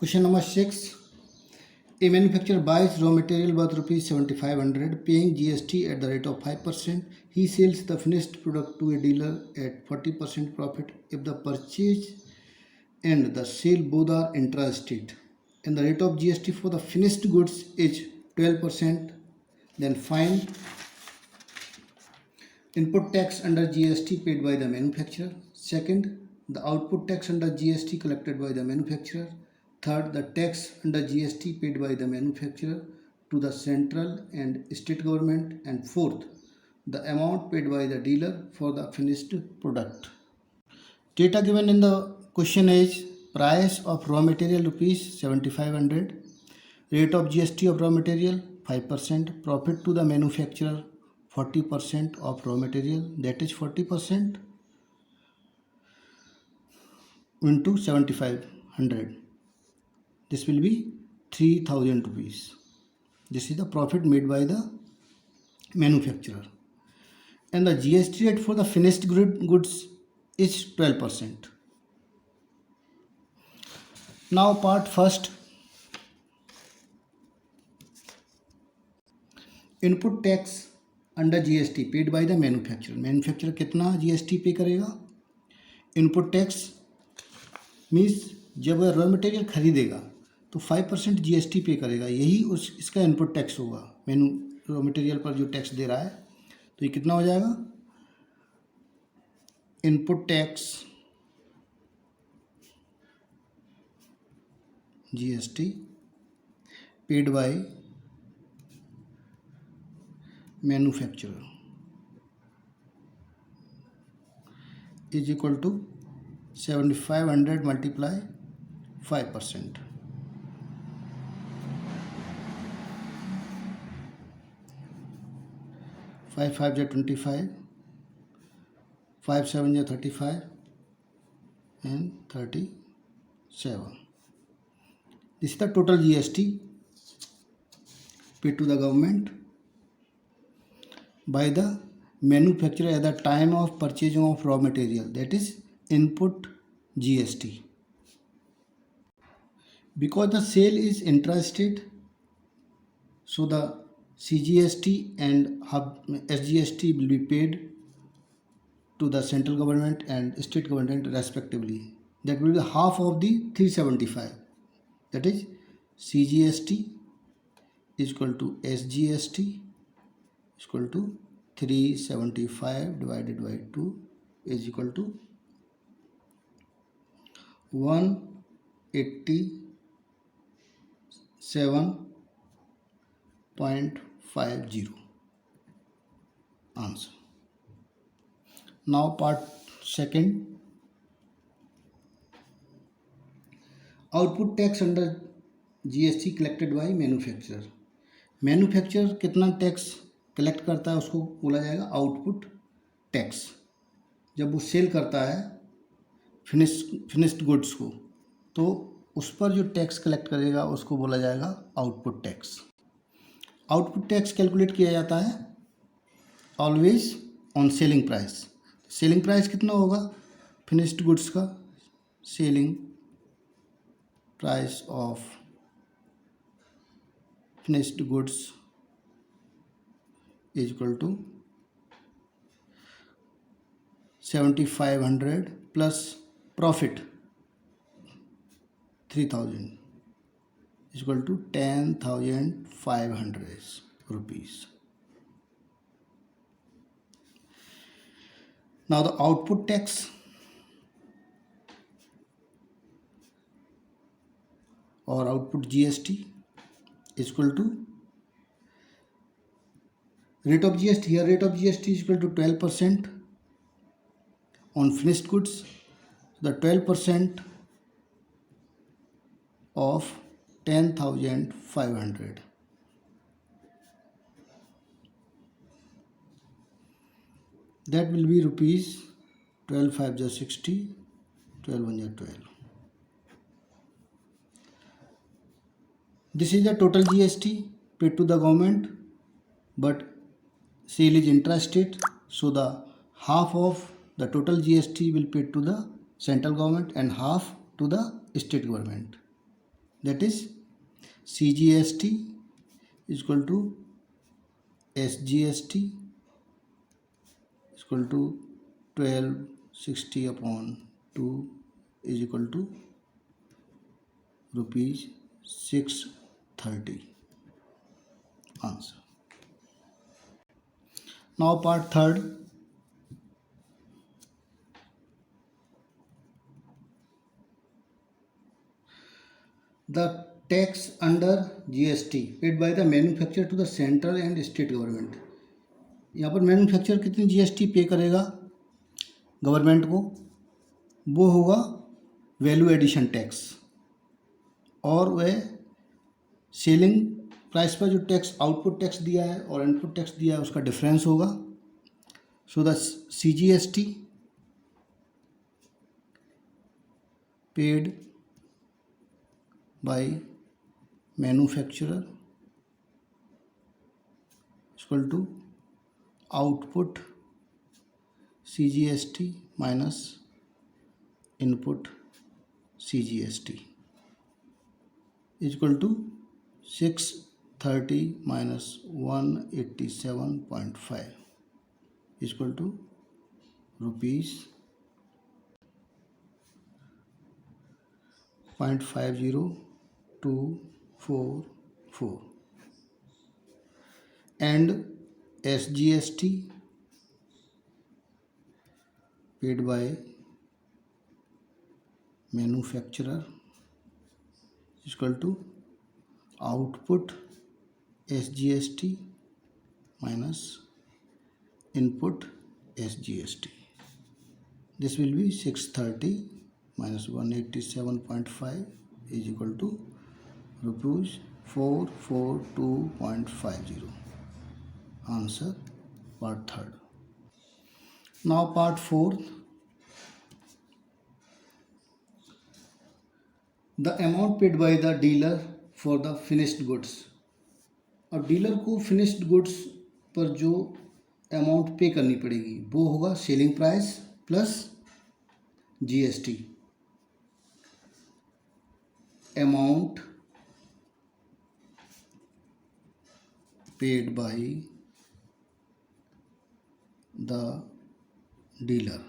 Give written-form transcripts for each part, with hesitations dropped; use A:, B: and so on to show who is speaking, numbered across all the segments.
A: Question number 6. A manufacturer buys raw material worth rupees 7500 paying GST at the rate of 5%. He sells the finished product to a dealer at 40% profit if the purchase and the sale both are intra-state and the rate of GST for the finished goods is 12%. Then find input tax under GST paid by the manufacturer. Second, the output tax under GST collected by the manufacturer. Third, the tax under GST paid by the manufacturer to the central and state government. And fourth, the amount paid by the dealer for the finished product. Data given in the question is price of raw material rupees 7500, rate of GST of raw material 5%, profit to the manufacturer 40% of raw material, that is 40% into 7500. This will be 3000 rupees. This is the profit made by the manufacturer. And the GST rate for the finished goods is 12%. Now part first. Input tax under GST paid by the manufacturer. Manufacturer कितना GST पे करेगा? Input tax means जब वह raw material खरीदेगा तो 5% GST पे करेगा, यही इसका इनपुट टैक्स होगा. रॉ मटेरियल पर जो टैक्स दे रहा है तो ये कितना हो जाएगा? Input tax GST paid by manufacturer is equal to 7500 multiply 5%. 5 5 is 25, 5 7 is 35 and 37. This is the total GST paid to the government by the manufacturer at the time of purchasing of raw material, that is input GST. Because the sale is intrastate, so the CGST and SGST will be paid to the central government and state government respectively. That will be half of the 375. That is CGST is equal to SGST is equal to 375 divided by 2 is equal to 187.50. Answer. Now part second. Output tax under GST collected by manufacturer. Manufacturer कितना tax collect करता है उसको बोला जाएगा output tax. जब वो cell करता है फिनिश्ड गुड्स को तो उस पर जो टैक्स कलेक्ट करेगा उसको बोला जाएगा output tax. Output tax calculate किया जाता है always on selling price. Selling price कितना होगा फिनिश्ड गुड्स का? Selling price of finished goods is equal to 7500 plus profit 3000 is equal to 10,500 rupees. Now the output tax or output GST is equal to rate of GST. Here rate of GST is equal to 12% on finished goods. The 12% of 10,500. That will be rupees 12 5 is 60, 12 1 is 12. This is the total GST paid to the government, but sale is intrastate, so the half of the total GST will paid to the central government and half to the state government. that is CGST is equal to SGST is equal to 1260 upon 2 is equal to rupees 630. Answer. Now part third. The tax under GST paid by the manufacturer to the central and state government. यहाँ पर manufacture कितनी GST पे करेगा government को, वो होगा value addition tax, और वह सेलिंग प्राइस पर जो टैक्स आउटपुट टैक्स दिया है और इनपुट टैक्स दिया है उसका डिफरेंस होगा. So the CGST paid by manufacturer is equal to output CGST minus input CGST is equal to 630 minus 187.5 is equal to rupees 0.50244 and SGST paid by manufacturer is equal to output SGST minus input SGST. This will be 630 minus 187.5 is equal to rupees 442.50. Answer part third. Now part fourth. The amount paid by the dealer for the finished goods. अब dealer को finished goods पर जो amount पे करनी पड़ेगी वो होगा selling price plus GST. Amount paid by the dealer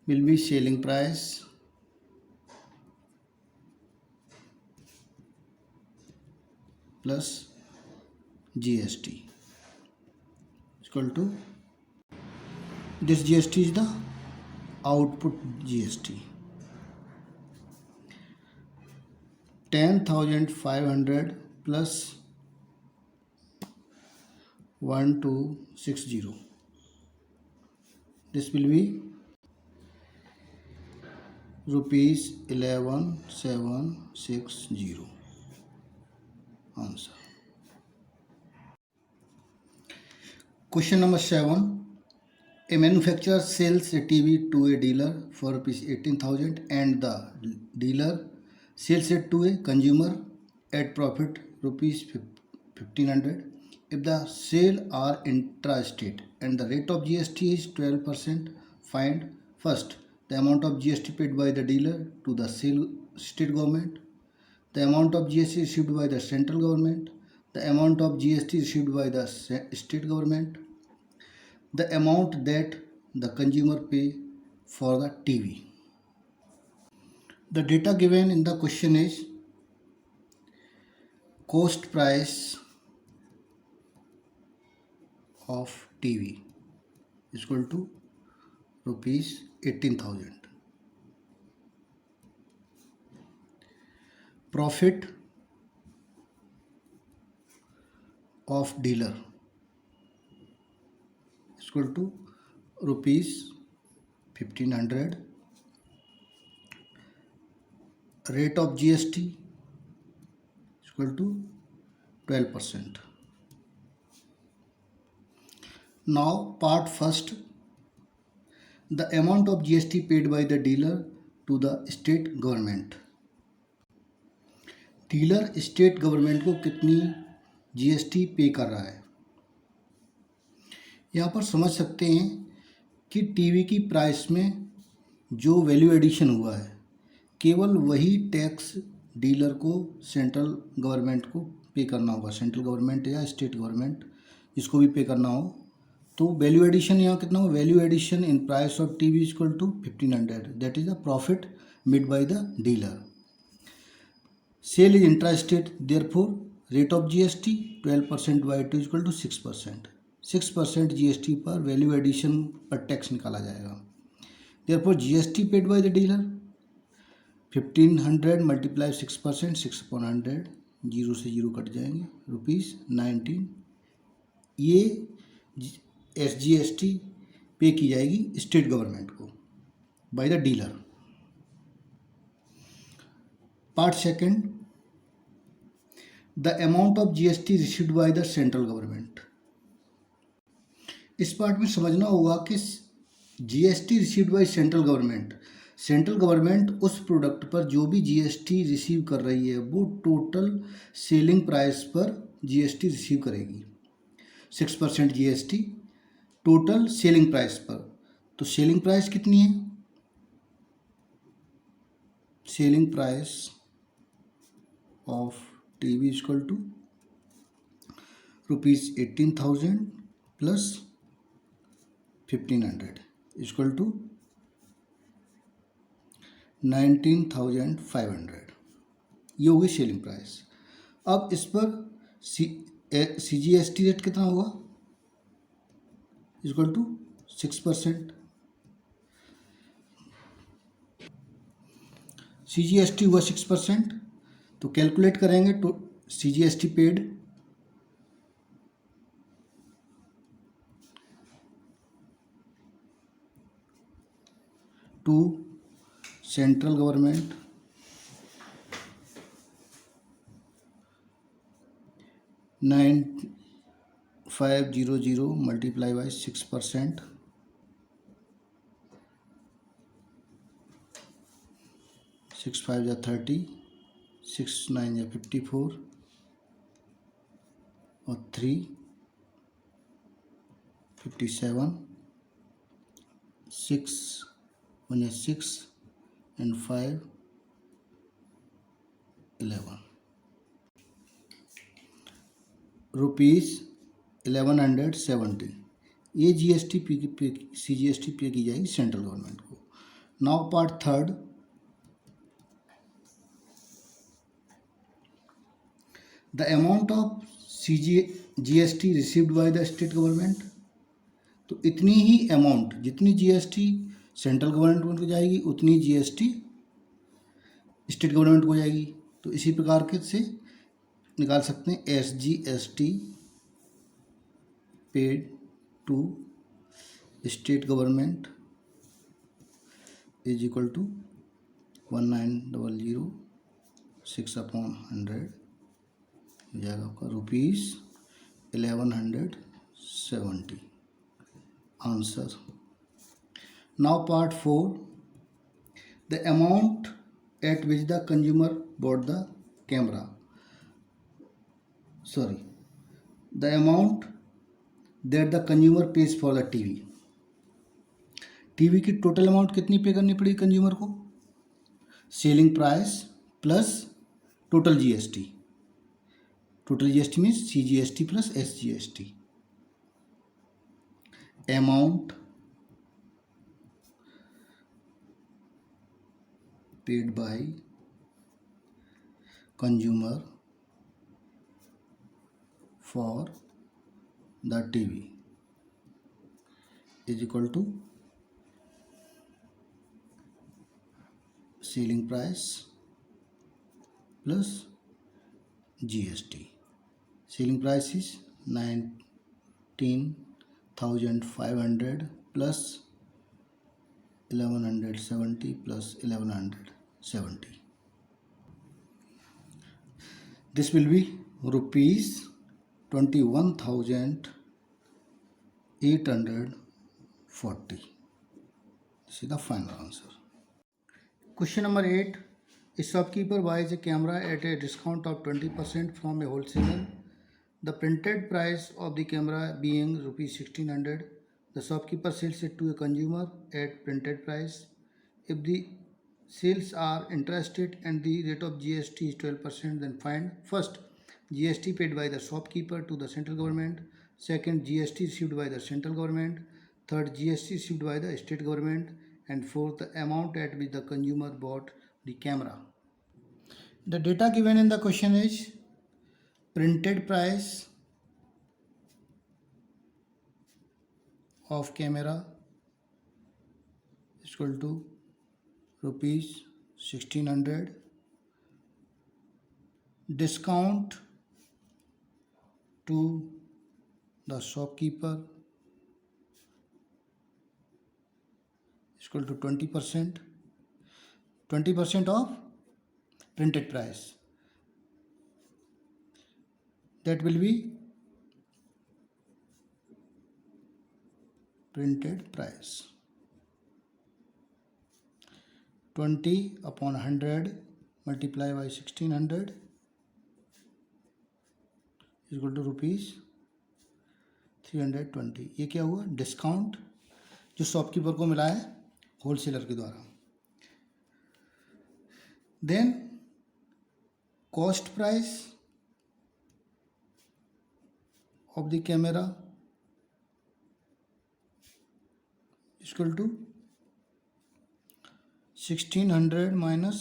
A: will be selling price plus GST equal to, this GST is the output GST, 10,500 plus 1260. This will be rupees 11,760. Answer. Question number 7. A manufacturer sells a TV to a dealer for rupees 18,000 and the dealer sells it to a consumer at profit rupees 1,500. If the sale are intra-state and the rate of GST is 12%, find first the amount of GST paid by the dealer to the state government, the amount of GST received by the central government, the amount of GST received by the state government, the amount that the consumer pay for the TV. The data given in the question is cost price of TV is equal to rupees 18,000. Profit of dealer is equal to rupees 1,500. Rate of GST is equal to 12%. Now part first. The amount of GST paid by the dealer to the state government. Dealer state government को कितनी GST पे कर रहा है, यहाँ पर समझ सकते हैं कि टीवी की प्राइस में जो वैल्यू एडिशन हुआ है केवल वही टैक्स डीलर को सेंट्रल गवर्नमेंट को पे करना होगा, सेंट्रल गवर्नमेंट या स्टेट गवर्नमेंट जिसको भी पे करना हो। तो वैल्यू एडिशन यहाँ कितना हो, value addition in price of TV equal to 1500, that is the profit made by the dealer. Sale is intra state, therefore rate of GST 12% by 2 equal to 6%। 6% GST पर वैल्यू एडिशन पर tax निकाला जाएगा। Therefore GST paid by the dealer 1500 multiply 6%, 6/100, zero से zero cut जाएंगे, ₹19। ये SGST पे की जाएगी स्टेट गवर्नमेंट को by the dealer. Part second, the amount of GST received by the central government. इस पार्ट में समझना होगा कि GST received by central government, central government उस प्रोडक्ट पर जो भी GST रिसीव कर रही है वो टोटल सेलिंग प्राइस पर GST रिसीव करेगी। 6% GST टोटल सेलिंग प्राइस पर। तो सेलिंग प्राइस कितनी है, selling price of TV equal to ₹18,000 plus 1500 equal to 19,500, ये होगी सेलिंग प्राइस। अब इस पर CGST रेट कितना होगा, इक्वल टू 6%। CGST हुआ 6%, तो कैलकुलेट करेंगे तो CGST paid to central government 9500 multiply by 6%, 6 5 या 30, 6 9 या 54 और 3 57, 6 1 या 6 and 5 11, ₹1170। ये CGST पे की जाएगी सेंट्रल गवर्नमेंट को। Now part third, the amount of GST received by the state government. तो इतनी ही अमाउंट, जितनी GST सेंट्रल गवर्नमेंट को जाएगी उतनी GST स्टेट गवर्नमेंट को जाएगी। तो इसी प्रकार के से निकाल सकते हैं SGST paid to state government is equal to 1900 6/100 हो जाएगा आपका ₹1170 answer. Now part 4, the amount at which the consumer bought the camera, the amount that the consumer pays for the TV की टोटल अमाउंट कितनी pay करनी पड़ेगी consumer को, selling price plus total GST। Total GST means CGST plus SGST। Amount paid by consumer for the TV is equal to selling price plus GST। Selling price is 19,500 plus 1170 plus 1170, this will be ₹21,840. This is the final answer. Question number 8. A shopkeeper buys a camera at a discount of 20% from a wholesaler. The printed price of the camera being ₹1,600. The shopkeeper sells it to a consumer at printed price. If the sales are intrastate and the rate of GST is 12%, then find first GST paid by the shopkeeper to the central government, second GST received by the central government, third GST received by the state government, and fourth the amount at which the consumer bought the camera. The data given in the question is printed price of camera is equal to rupees 1600, discount to the shopkeeper is equal to 20%, 20% of printed price, that will be printed price. 20 upon 100 multiply by 1600 is equal to rupees 320. ये क्या हुआ? Discount जो shopkeeper को मिला है wholesaler के द्वारा. Then cost price of the camera equal to 1600 minus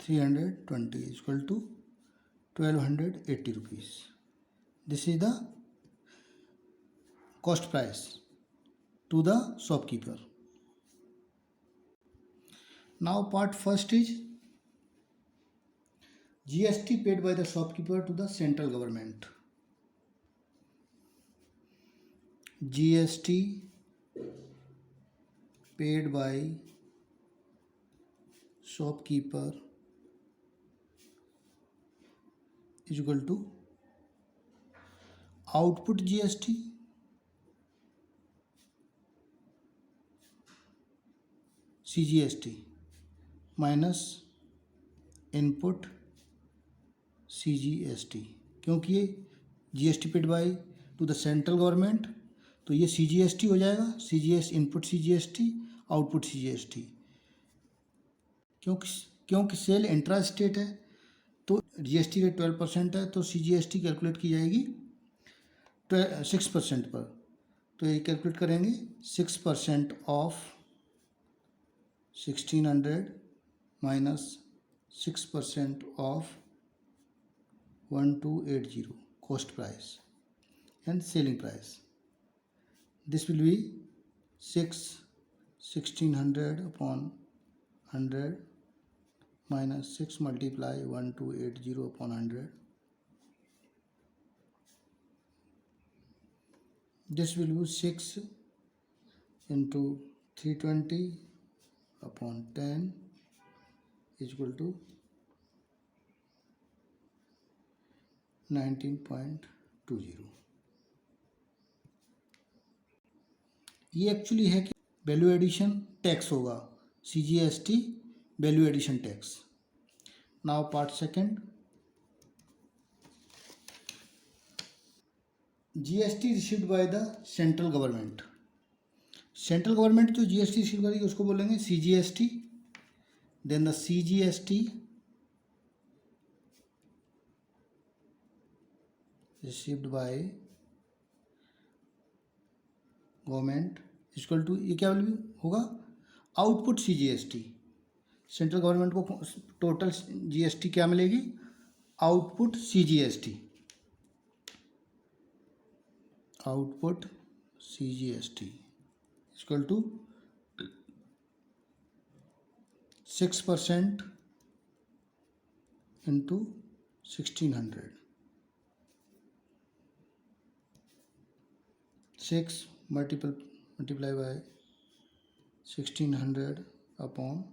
A: 320 is equal to 1280 rupees. This is the cost price to the shopkeeper. Now part first is GST paid by the shopkeeper to the central government. GST paid by shopkeeper is equal to output GST CGST minus input CGST. क्योंकि ये GST paid by two the central government तो ये CGST हो जाएगा. CGS input CGST output CGST. क्योंकि cell intra state है तो GST rate 12% है तो CGST कैलकुलेट की जाएगी 6% पर. तो ये कैलकुलेट करेंगे 6% of 1600 minus 6% of 1280 cost price and selling price. This will be 1600 upon 100 minus 6 multiply 1280 upon 100. This will be 6 into 320 upon 10 is equal to 19.20. ये एक्चुअली है कि वैल्यू एडिशन टैक्स होगा CGST value addition tax. Now part second GST received by the central government. Central government जो GST receive करेगी उसको बोलेंगे CGST. Then the CGST received by government equal to ये क्या वैल्यू होगा आउटपुट CGST. सेंट्रल गवर्नमेंट को total GST क्या मिलेगी output CGST. Output CGST equal to 6% into 1600. 6 multiply by 1600 upon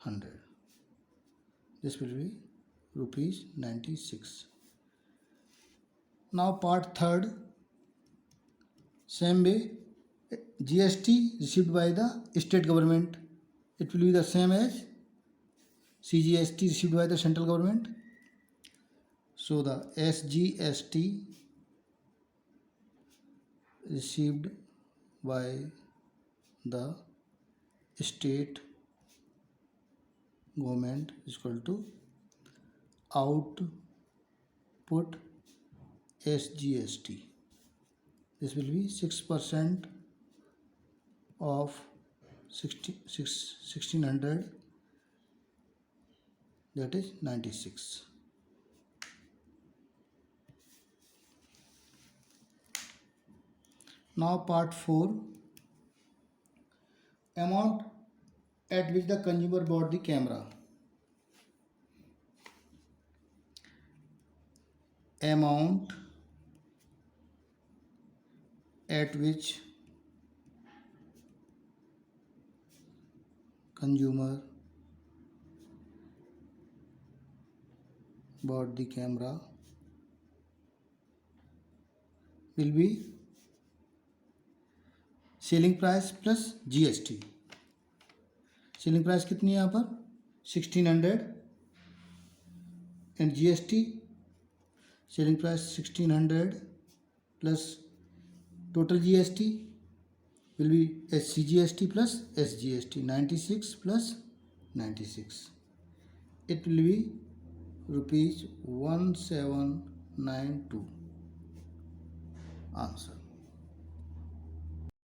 A: 100. This will be rupees 96. Now part third, same way GST received by the state government, it will be the same as CGST received by the central government. So the SGST received by the state government is equal to output SGST. This will be 6% of 1600, that is 96. Now part 4, amount at which the consumer bought the camera. Amount at which consumer bought the camera will be selling price plus GST. Selling price कितनी है यहाँ पर 1600 and GST. Selling price 1600 plus total GST will be SCGST plus SGST, 96 plus 96. It will be rupees 1792. Answer.